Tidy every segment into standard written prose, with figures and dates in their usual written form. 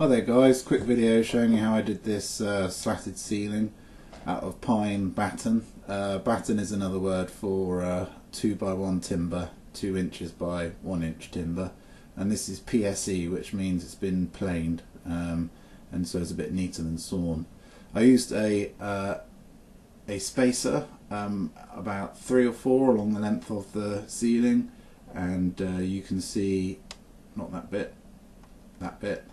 Hi there guys, quick video showing you how I did this slatted ceiling out of pine batten. Batten is another word for 2x1 timber, 2 inches by 1 inch timber, and this is PSE, which means it's been planed, and so it's a bit neater than sawn. I used a spacer, about 3 or 4 along the length of the ceiling, and you can see, not that bit, that bit.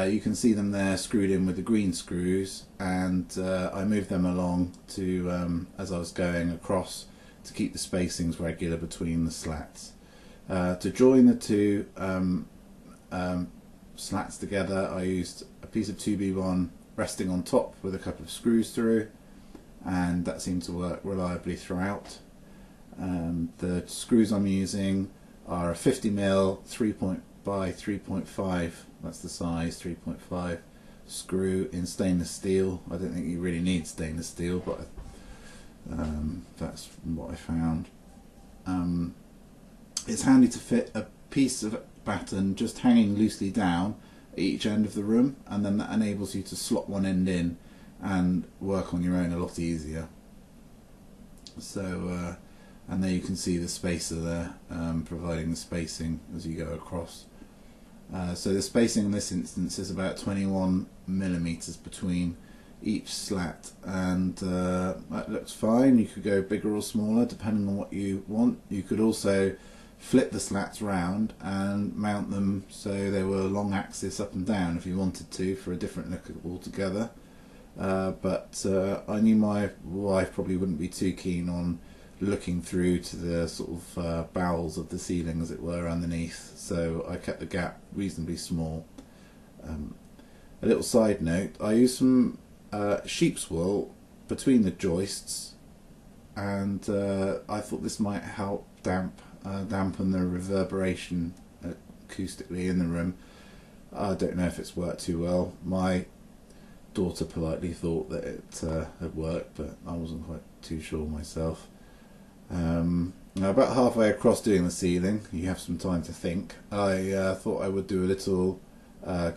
You can see them there screwed in with the green screws, and I moved them along to as I was going across to keep the spacings regular between the slats. To join the two slats together, I used a piece of 2B1 resting on top with a couple of screws through, and that seemed to work reliably throughout. The screws I'm using are a 50mm 3 by 3.5, that's the size, 3.5 screw in stainless steel. I don't think you really need stainless steel, but that's what I found. It's handy to fit a piece of batten just hanging loosely down at each end of the room, and then that enables you to slot one end in and work on your own a lot easier. So and there you can see the spacer there, providing the spacing as you go across. So the spacing in this instance is about 21mm between each slat, and that looks fine. You could go bigger or smaller depending on what you want. You could also flip the slats round and mount them so they were long axis up and down if you wanted to, for a different look altogether. But I knew my wife probably wouldn't be too keen on looking through to the sort of bowels of the ceiling, as it were, underneath, so I kept the gap reasonably small. A little side note, I used some sheep's wool between the joists, and I thought this might help dampen the reverberation acoustically in the room. I don't know if it's worked too well. My daughter politely thought that it had worked, but I wasn't quite too sure myself. Now about halfway across doing the ceiling, you have some time to think. I thought I would do a little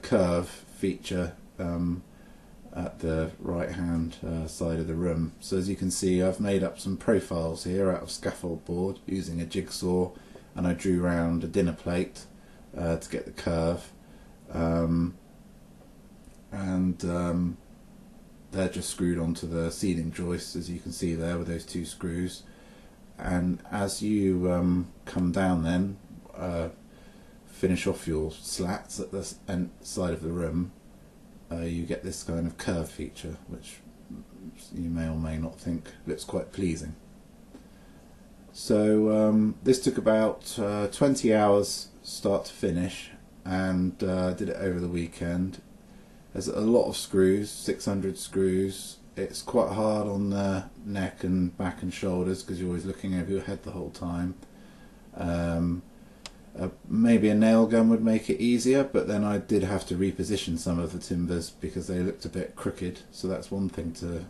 curve feature at the right hand side of the room. So as you can see, I've made up some profiles here out of scaffold board using a jigsaw, and I drew round a dinner plate to get the curve, and they're just screwed onto the ceiling joists, as you can see there, with those 2 screws. And as you come down then, finish off your slats at the side of the room, you get this kind of curve feature, which you may or may not think looks quite pleasing. So this took about 20 hours start to finish, and did it over the weekend. There's a lot of screws, 600 screws. It's quite hard on the neck and back and shoulders because you're always looking over your head the whole time. Maybe a nail gun would make it easier, but then I did have to reposition some of the timbers because they looked a bit crooked, so that's one thing to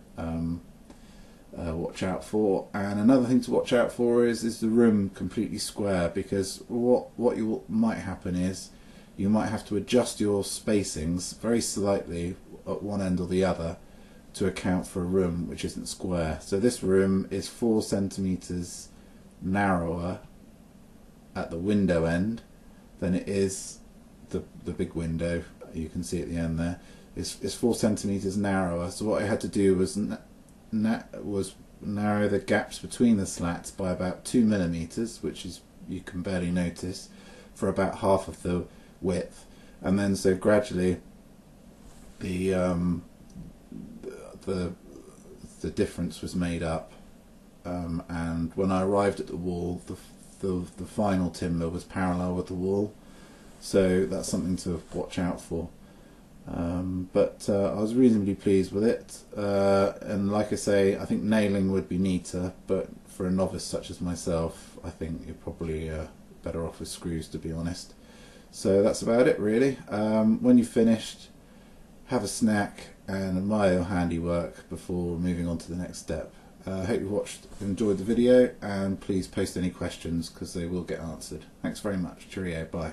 watch out for. And another thing to watch out for is the room completely square, because what might happen is you might have to adjust your spacings very slightly at one end or the other to account for a room which isn't square. So this room is 4 centimeters narrower at the window end than it is the big window. You can see at the end there is 4 centimeters narrower. So what I had to do was narrow the gaps between the slats by about 2mm, which is, you can barely notice, for about half of the width, and then so gradually the difference was made up, and when I arrived at the wall, the final timber was parallel with the wall, so that's something to watch out for. But I was reasonably pleased with it, and like I say, I think nailing would be neater, but for a novice such as myself, I think you're probably better off with screws, to be honest. So that's about it really. When you've finished, have a snack and admire your handiwork before moving on to the next step. I hope you enjoyed the video, and please post any questions because they will get answered. Thanks very much. Cheerio. Bye.